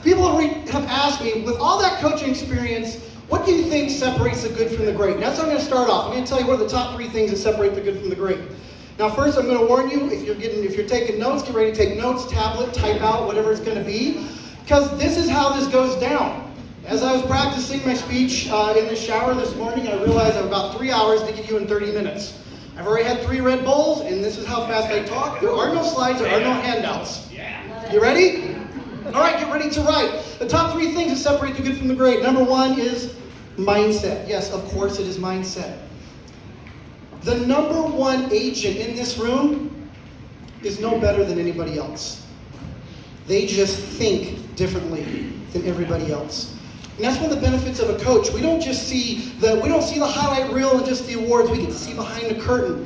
People have asked me, with all that coaching experience, what do you think separates the good from the great? And that's how I'm going to start off. I'm going to tell you what are the top 3 things that separate the good from the great. Now first, I'm going to warn you, if you're taking notes, get ready to take notes, tablet, type out, whatever it's going to be, because this is how this goes down. As I was practicing my speech in the shower this morning, I realized I have about 3 hours to give you in 30 minutes. I've already had 3 Red Bulls, and this is how fast I talk. There are no slides, there are no handouts. You ready? All right, get ready to write. The top 3 things that separate the good from the great. Number 1 is mindset. Yes, of course it is mindset. The number 1 agent in this room is no better than anybody else. They just think differently than everybody else. And that's one of the benefits of a coach. We don't see the highlight reel and just the awards. We get to see behind the curtain.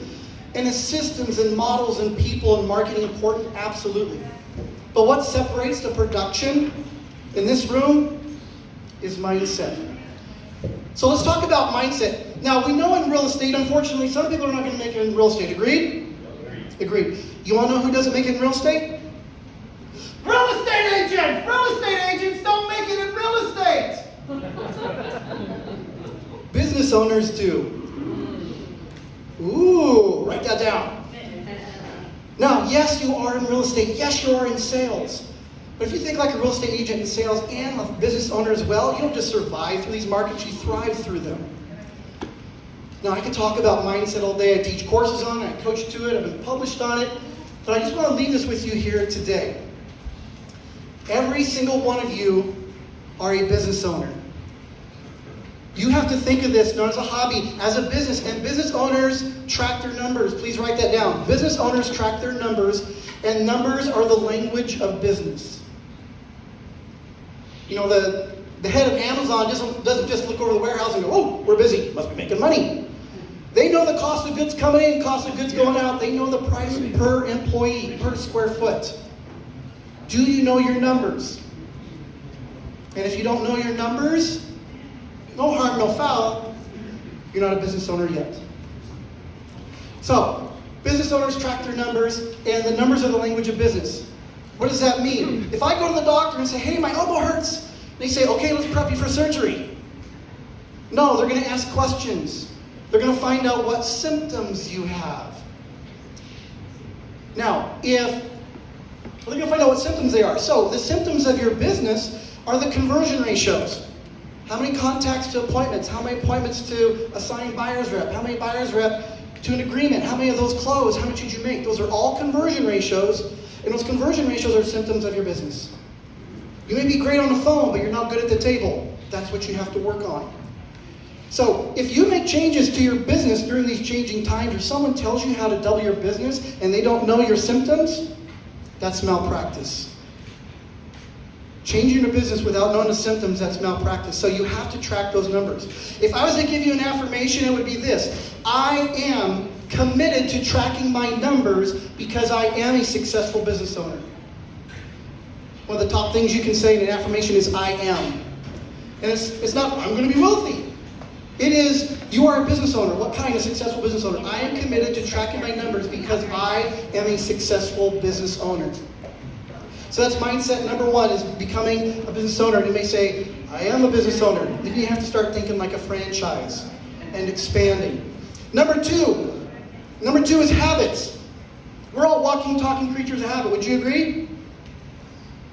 And is systems and models and people and marketing important? Absolutely. But what separates the production in this room is mindset. So let's talk about mindset. Now, we know in real estate, unfortunately, some people are not going to make it in real estate. Agreed? Agreed. You want to know who doesn't make it in real estate? Real estate agents! Real estate agents don't make it in real estate! Business owners do. Ooh, write that down. Now, yes, you are in real estate. Yes, you are in sales. But if you think like a real estate agent in sales and a business owner as well, you don't just survive through these markets, you thrive through them. Now, I could talk about mindset all day. I teach courses on it. I coach to it. I've been published on it. But I just want to leave this with you here today. Every single one of you are a business owner. You have to think of this not as a hobby, as a business. And business owners track their numbers. Please write that down. Business owners track their numbers, and numbers are the language of business. You know, the head of Amazon doesn't just look over the warehouse and go, oh, we're busy, must be making money. They know the cost of goods coming in, cost of goods going out. They know the price per employee, per square foot. Do you know your numbers? And if you don't know your numbers, no harm, no foul, you're not a business owner yet. So, business owners track their numbers, and the numbers are the language of business. What does that mean? If I go to the doctor and say, hey, my elbow hurts, they say, okay, let's prep you for surgery. No, they're going to ask questions. They're going to find out what symptoms you have. Now, they're going to find out what symptoms they are. So, the symptoms of your business are the conversion ratios. How many contacts to appointments? How many appointments to assigned buyer's rep? How many buyer's rep to an agreement? How many of those close? How much did you make? Those are all conversion ratios, and those conversion ratios are symptoms of your business. You may be great on the phone, but you're not good at the table. That's what you have to work on. So if you make changes to your business during these changing times, or someone tells you how to double your business and they don't know your symptoms, that's malpractice. Changing your business without knowing the symptoms, that's malpractice. So you have to track those numbers. If I was to give you an affirmation, it would be this: I am committed to tracking my numbers because I am a successful business owner. One of the top things you can say in an affirmation is I am. And it's not, I'm going to be wealthy. It is, you are a business owner. What kind of successful business owner? I am committed to tracking my numbers because I am a successful business owner. So that's mindset number 1, is becoming a business owner. And you may say, I am a business owner. Then you have to start thinking like a franchise and expanding. Number two is habits. We're all walking, talking creatures of habit. Would you agree?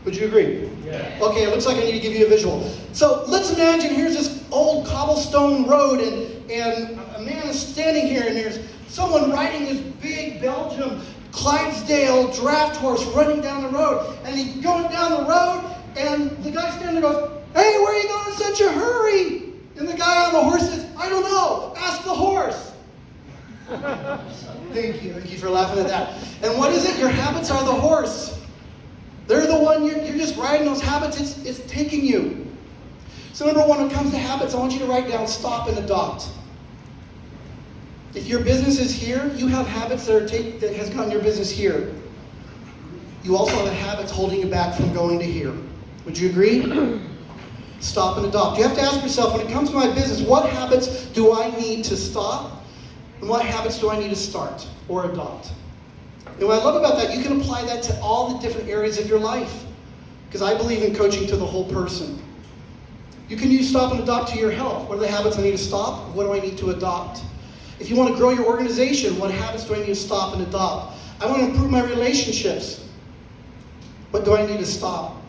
Would you agree? Yeah. Okay, it looks like I need to give you a visual. So let's imagine here's this old cobblestone road, and a man is standing here, and there's someone riding this big Belgium Clydesdale draft horse running down the road, and he's going down the road, and the guy standing there goes, hey, where are you going in such a hurry? And the guy on the horse says, I don't know, ask the horse. Thank you for laughing at that. And what is it? Your habits are the horse. They're the one, you're just riding those habits, it's taking you. So number 1, when it comes to habits, I want you to write down stop and adopt. If your business is here, you have habits that has gotten your business here. You also have habits holding you back from going to here. Would you agree? Stop and adopt. You have to ask yourself, when it comes to my business, what habits do I need to stop? And what habits do I need to start or adopt? And what I love about that, you can apply that to all the different areas of your life. because I believe in coaching to the whole person. You can use stop and adopt to your health. What are the habits I need to stop? What do I need to adopt? If you want to grow your organization, what habits do I need to stop and adopt? I want to improve my relationships. What do I need to stop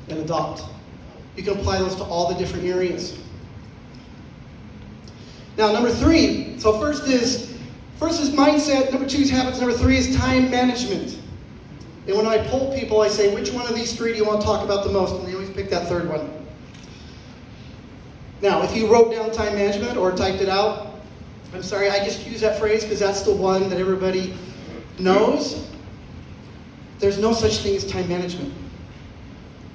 and adopt? You can apply those to all the different areas. Now, number 3. So first is mindset. Number 2 is habits. Number 3 is time management. And when I poll people, I say, which one of these 3 do you want to talk about the most? And they always pick that third one. Now, if you wrote down time management or typed it out, I'm sorry, I just use that phrase because that's the one that everybody knows. There's no such thing as time management.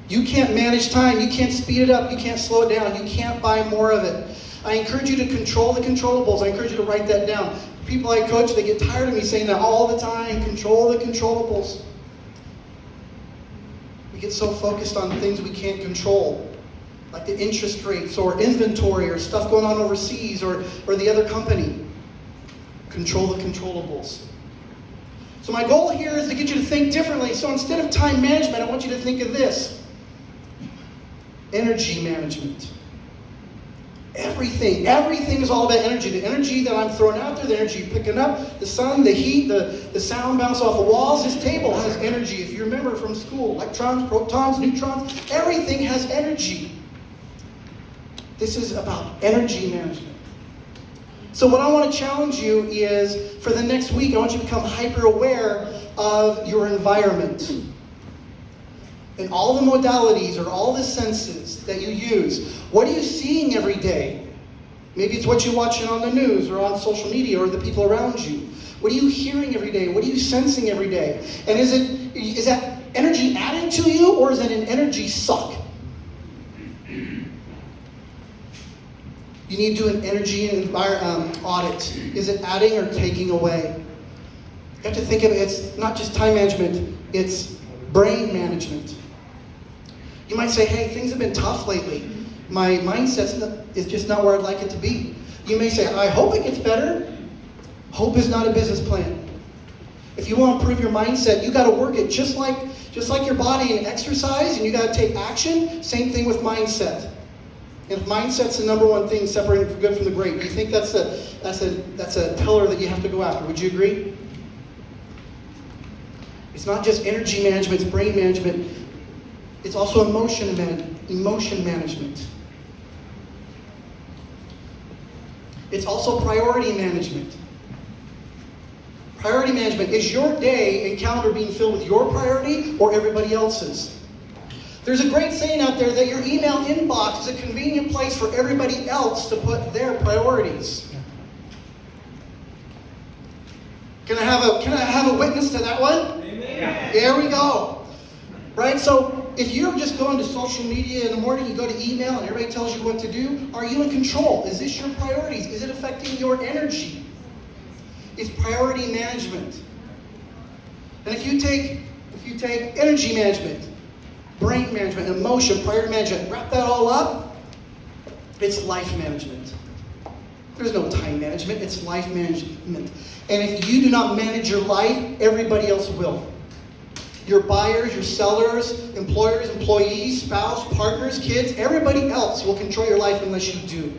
You can't manage time. You can't speed it up. You can't slow it down. You can't buy more of it. I encourage you to control the controllables. I encourage you to write that down. People I coach, they get tired of me saying that all the time. Control the controllables. We get so focused on things we can't control, like the interest rates or inventory or stuff going on overseas or the other company. Control the controllables. So my goal here is to get you to think differently. So instead of time management, I want you to think of this. Energy management. Everything is all about energy. The energy that I'm throwing out there, the energy you're picking up, the sun, the heat, the sound bounce off the walls. This table has energy. If you remember from school, electrons, protons, neutrons, everything has energy. This is about energy management. So what I want to challenge you is, for the next week, I want you to become hyper aware of your environment. And all the modalities or all the senses that you use. What are you seeing every day? Maybe it's what you're watching on the news or on social media or the people around you. What are you hearing every day? What are you sensing every day? And is that energy adding to you, or is it an energy suck? You need to do an energy audit. Is it adding or taking away? You have to think of it, it's not just time management, it's brain management. You might say, hey, things have been tough lately. My mindset is just not where I'd like it to be. You may say, I hope it gets better. Hope is not a business plan. If you want to improve your mindset, you got to work it just like your body and exercise, and you got to take action. Same thing with mindset. And if mindset's the number one thing separating the good from the great, do you think that's a pillar that you have to go after? Would you agree? It's not just energy management, it's brain management. It's also emotion management. It's also priority management. Priority management. Is your day and calendar being filled with your priority or everybody else's? There's a great saying out there that your email inbox is a convenient place for everybody else to put their priorities. Can I have a witness to that one? Amen. There we go. Right? So if you're just going to social media in the morning, you go to email and everybody tells you what to do, are you in control? Is this your priorities? Is it affecting your energy? It's priority management. And if you take energy management, brain management, emotion, priority management, wrap that all up, it's life management. There's no time management, it's life management. And if you do not manage your life, everybody else will. Your buyers, your sellers, employers, employees, spouse, partners, kids, everybody else will control your life unless you do.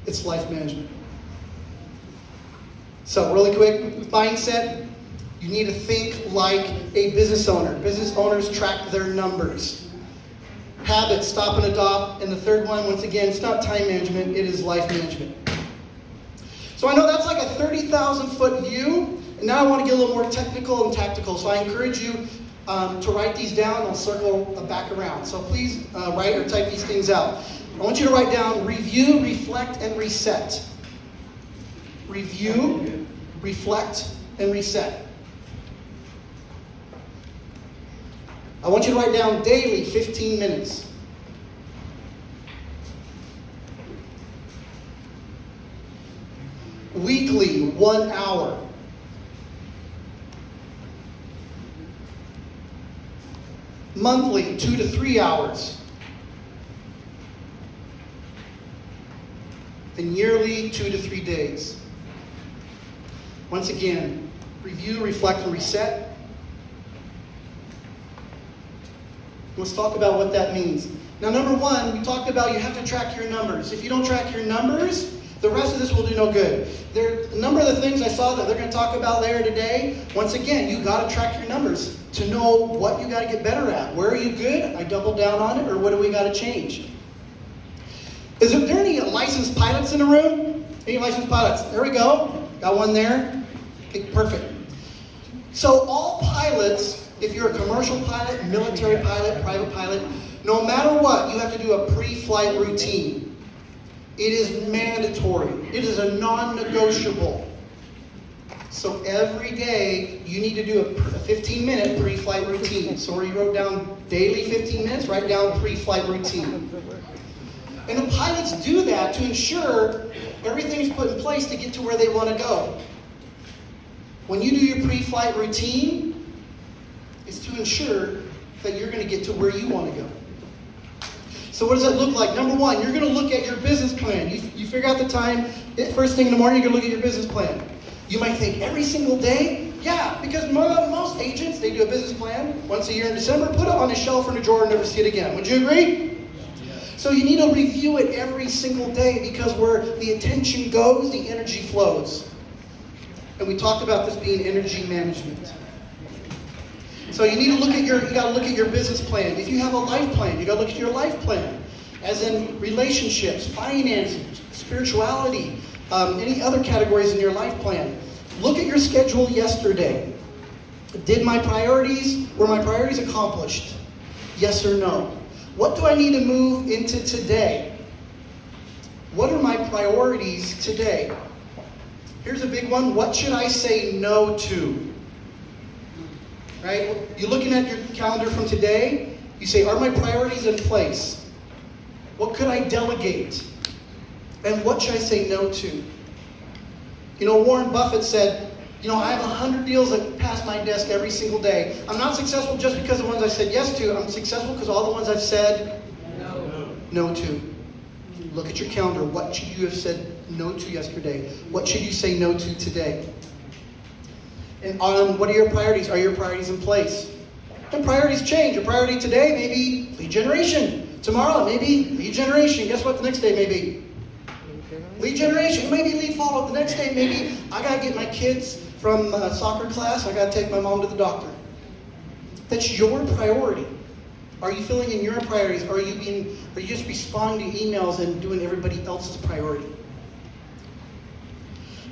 It's life management. So really quick, mindset, you need to think like a business owner. Business owners track their numbers. Habits, stop and adopt. And the third one, once again, it's not time management, it is life management. So I know that's like a 30,000 foot view. And now I want to get a little more technical and tactical. So I encourage you to write these down. I'll circle back around. So please write or type these things out. I want you to write down review, reflect, and reset. Review, reflect, and reset. I want you to write down daily 15 minutes. Weekly 1 hour. Monthly 2 to 3 hours. And yearly 2 to 3 days. Once again, review, reflect, and reset. Let's talk about what that means. Now, number one, we talked about you have to track your numbers. If you don't track your numbers, the rest of this will do no good. A number of the things I saw that they're going to talk about later today, once again, you got to track your numbers to know what you got to get better at. Where are you good? I double down on it, or what do we got to change? Is there any licensed pilots in the room? Any licensed pilots? There we go. Got one there. Okay, perfect. So all pilots, if you're a commercial pilot, military pilot, private pilot, no matter what, you have to do a pre-flight routine. It is mandatory. It is a non-negotiable. So every day, you need to do a 15-minute pre-flight routine. So where you wrote down daily 15 minutes, write down pre-flight routine. And the pilots do that to ensure everything is put in place to get to where they want to go. When you do your pre-flight routine, it's to ensure that you're going to get to where you want to go. So what does that look like? Number one, you're going to look at your business plan. You figure out the time. First thing in the morning, you're going to look at your business plan. You might think, every single day? Yeah, because most agents, they do a business plan once a year in December, put it on a shelf or in a drawer and never see it again. Would you agree? So you need to review it every single day, because where the attention goes, the energy flows. And we talked about this being energy management. So you need to you got to look at your business plan. If you have a life plan, you got to look at your life plan, as in relationships, finances, spirituality, any other categories in your life plan. Look at your schedule yesterday. Were my priorities accomplished? Yes or no? What do I need to move into today? What are my priorities today? Here's a big one. What should I say no to? Right? You're looking at your calendar from today. You say, are my priorities in place? What could I delegate? And what should I say no to? Warren Buffett said, I have 100 deals that pass my desk every single day. I'm not successful just because of the ones I said yes to. I'm successful because all the ones I've said no to. Look at your calendar. What should you have said no to yesterday? What should you say no to today? And what are your priorities? Are your priorities in place? And priorities change. Your priority today may be lead generation. Tomorrow it may be lead generation. Guess what the next day may be? Lead generation. It may be lead follow-up. The next day maybe I got to get my kids from soccer class. I got to take my mom to the doctor. That's your priority. Are you filling in your priorities? Are you just responding to emails and doing everybody else's priority?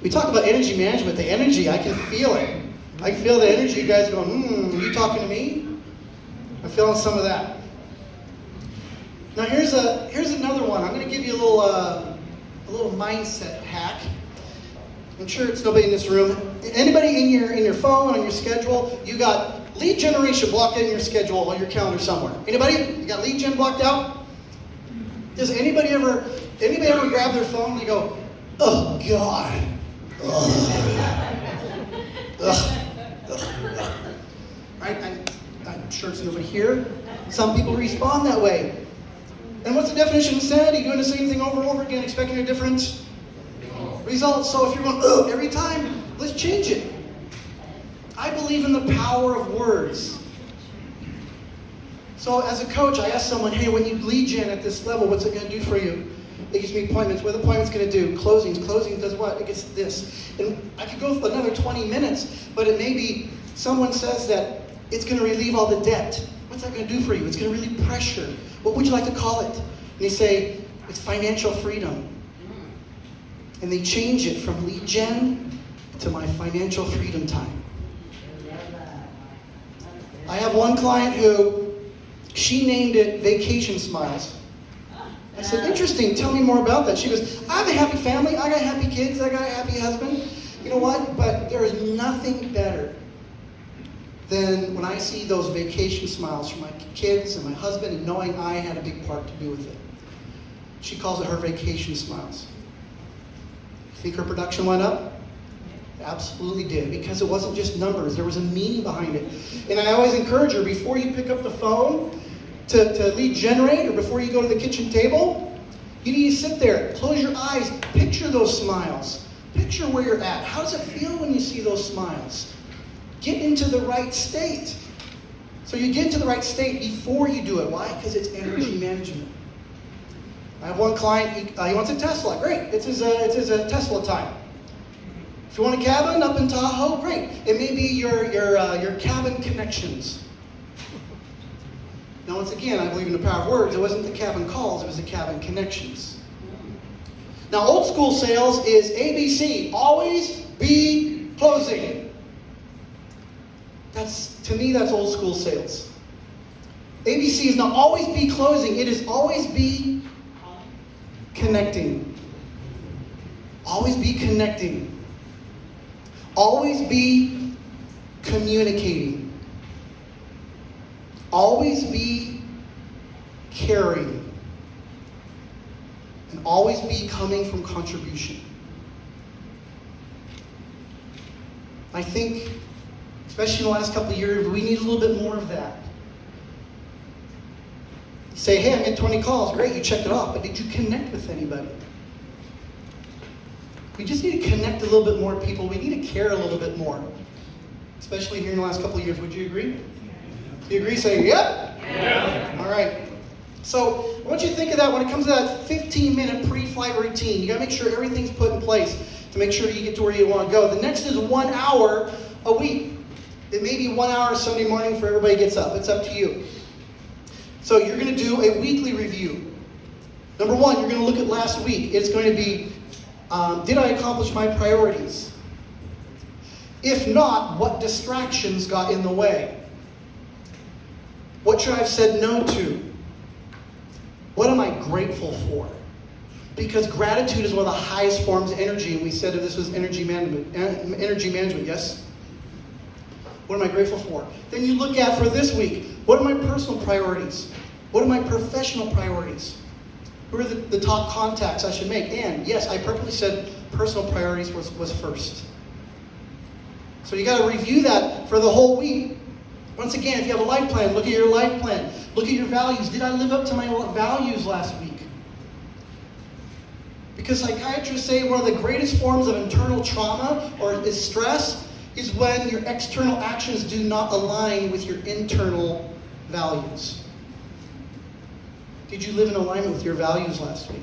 We talk about energy management. The energy, I can feel it. I can feel the energy. You guys going, you talking to me? I'm feeling some of that. Now here's another one. I'm going to give you a little mindset hack. I'm sure it's nobody in this room. Anybody in your phone, on your schedule, you got lead generation blocked in your schedule or your calendar somewhere. Anybody? You got lead gen blocked out? Does anybody ever grab their phone and they go, oh God. Right? I'm sure it's nobody here. Some people respond that way. And what's the definition of insanity? Doing the same thing over and over again, expecting a different result. So if you're going, every time, let's change it. I believe in the power of words. So as a coach, I ask someone, hey, when you lead gen at this level, what's it going to do for you? It gives me appointments. What are the appointments going to do? Closings. Closing does what? It gets this. And I could go for another 20 minutes, but it may be someone says that it's going to relieve all the debt. What's that going to do for you? It's going to relieve pressure. What would you like to call it? And they say, it's financial freedom. And they change it from lead gen to my financial freedom time. I have one client who, she named it Vacation Smiles. I said, interesting, tell me more about that. She goes, I have a happy family, I got happy kids, I got a happy husband. You know what? But there is nothing better than when I see those vacation smiles from my kids and my husband and knowing I had a big part to do with it. She calls it her vacation smiles. You think her production went up? It absolutely did, because it wasn't just numbers. There was a meaning behind it. And I always encourage her, before you pick up the phone to lead generate, or before you go to the kitchen table, you need to sit there, close your eyes, picture those smiles. Picture where you're at. How does it feel when you see those smiles? Get into the right state. So you get into the right state before you do it. Why? Because it's energy management. I have one client, he wants a Tesla. Great, it's his Tesla time. If you want a cabin up in Tahoe, great. It may be your cabin connections. Now, once again, I believe in the power of words. It wasn't the cabin calls, it was the cabin connections. Now, old school sales is ABC, always be closing. To me, that's old school sales. ABC is not always be closing, it is always be connecting. Always be connecting. Always be communicating. Always be caring. And always be coming from contribution. I think, especially in the last couple of years, we need a little bit more of that. Say, hey, I made 20 calls. Great, you checked it off. But did you connect with anybody? We just need to connect a little bit more people. We need to care a little bit more. Especially here in the last couple of years. Would you agree? Do you agree? Say, yep. Yeah. All right. So I want you to think of that when it comes to that 15-minute pre-flight routine. You got to make sure everything's put in place to make sure you get to where you want to go. The next is 1 hour a week. It may be 1 hour Sunday morning for everybody gets up. It's up to you. So you're going to do a weekly review. Number one, you're going to look at last week. It's going to be, did I accomplish my priorities? If not, what distractions got in the way? What should I have said no to? What am I grateful for? Because gratitude is one of the highest forms of energy, and we said that this was energy management, yes? What am I grateful for? Then you look at for this week, what are my personal priorities? What are my professional priorities? Who are the top contacts I should make? And yes, I purposely said personal priorities was first. So you got to review that for the whole week. Once again, if you have a life plan, look at your life plan. Look at your values. Did I live up to my values last week? Because psychiatrists say one of the greatest forms of internal trauma or is stress is when your external actions do not align with your internal values. Did you live in alignment with your values last week?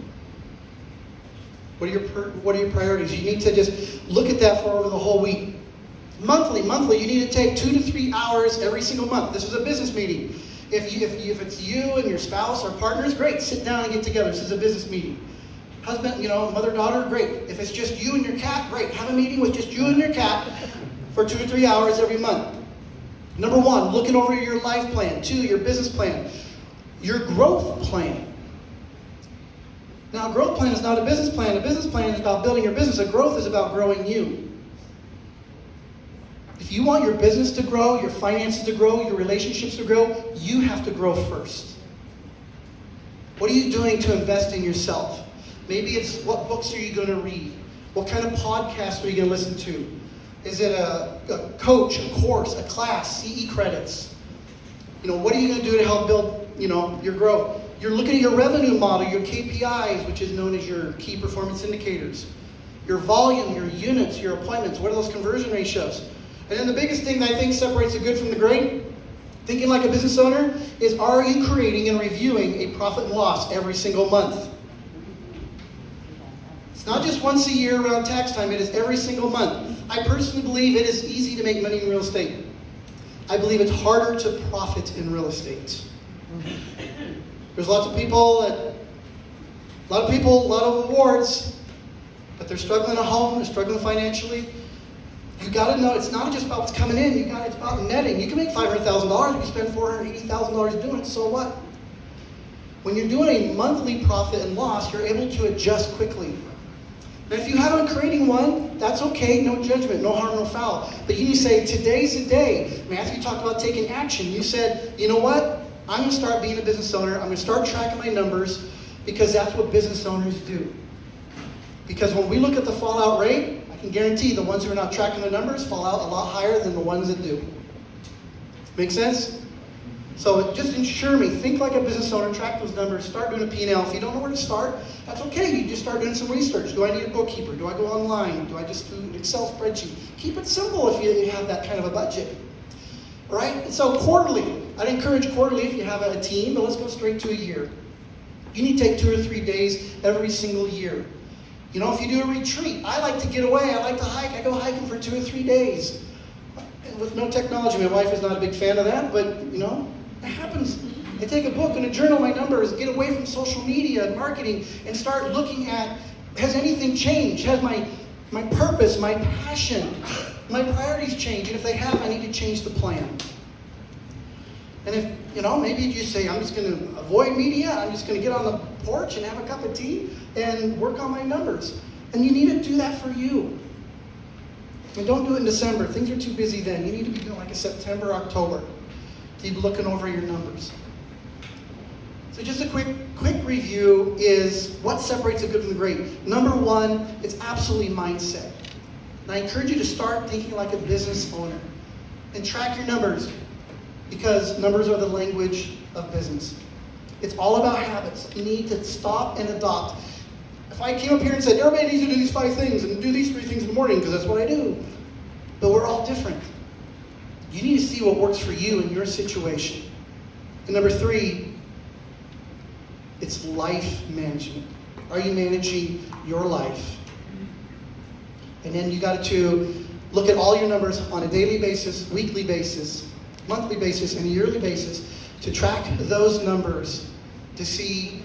What are your priorities? You need to just look at that for over the whole week. Monthly, you need to take 2 to 3 hours every single month. This is a business meeting. If it's you and your spouse or partners, great, sit down and get together. This is a business meeting. Husband, mother, daughter, great. If it's just you and your cat, great. Have a meeting with just you and your cat for 2 to 3 hours every month. Number one, looking over your life plan. 2, your business plan. Your growth plan. Now, a growth plan is not a business plan. A business plan is about building your business. A growth is about growing you. If you want your business to grow, your finances to grow, your relationships to grow, you have to grow first. What are you doing to invest in yourself? Maybe it's what books are you going to read? What kind of podcasts are you going to listen to? Is it a coach, a course, a class, CE credits? What are you going to do to help build, your growth? You're looking at your revenue model, your KPIs, which is known as your key performance indicators. Your volume, your units, your appointments. What are those conversion ratios? And then the biggest thing that I think separates the good from the great, thinking like a business owner, is are you creating and reviewing a profit and loss every single month? It's not just once a year around tax time, it is every single month. I personally believe it is easy to make money in real estate. I believe it's harder to profit in real estate. There's lots of people, a lot of awards, but they're struggling at home, they're struggling financially. You got to know it's not just about what's coming in. It's about netting. You can make $500,000. You can spend $480,000 doing it. So what? When you're doing a monthly profit and loss, you're able to adjust quickly. Now, if you haven't creating one, that's okay. No judgment, no harm, no foul. But you need to say, today's the day. Matthew talked about taking action. You said, you know what? I'm going to start being a business owner. I'm going to start tracking my numbers because that's what business owners do. Because when we look at the fallout rate, I can guarantee the ones who are not tracking the numbers fall out a lot higher than the ones that do. Make sense? So just ensure me. Think like a business owner. Track those numbers. Start doing a P&L. If you don't know where to start, that's okay. You just start doing some research. Do I need a bookkeeper? Do I go online? Do I just do an Excel spreadsheet? Keep it simple if you have that kind of a budget. right? And so quarterly, I'd encourage quarterly if you have a team, but let's go straight to a year. You need to take 2 or 3 days every single year. You know, if you do a retreat, I like to get away, I like to hike, I go hiking for 2 or 3 days. And with no technology, my wife is not a big fan of that, but you know, it happens. I take a book and a journal my numbers, get away from social media and marketing, and start looking at, has anything changed? Has my purpose, my passion, my priorities changed? And if they have, I need to change the plan. And if, you know, maybe you say, I'm just going to avoid media, I'm just going to get on the porch and have a cup of tea and work on my numbers. And you need to do that for you. And don't do it in December. Things are too busy then. You need to be doing like a September, October. Keep looking over your numbers. So just a quick review is what separates the good from the great. Number one, it's absolutely mindset. And I encourage you to start thinking like a business owner and track your numbers, because numbers are the language of business. It's all about habits. You need to stop and adopt. If I came up here and said, everybody needs to do these 5 things and do these 3 things in the morning because that's what I do, but we're all different. You need to see what works for you in your situation. And number 3, it's life management. Are you managing your life? And then you got to look at all your numbers on a daily basis, weekly basis, monthly basis, and a yearly basis to track those numbers to see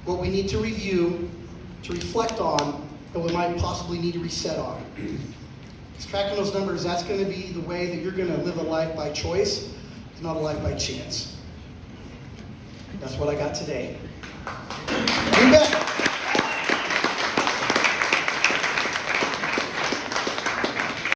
what we need to review, to reflect on, and we might possibly need to reset on. Because tracking those numbers, that's going to be the way that you're going to live a life by choice, not a life by chance. That's what I got today. You bet.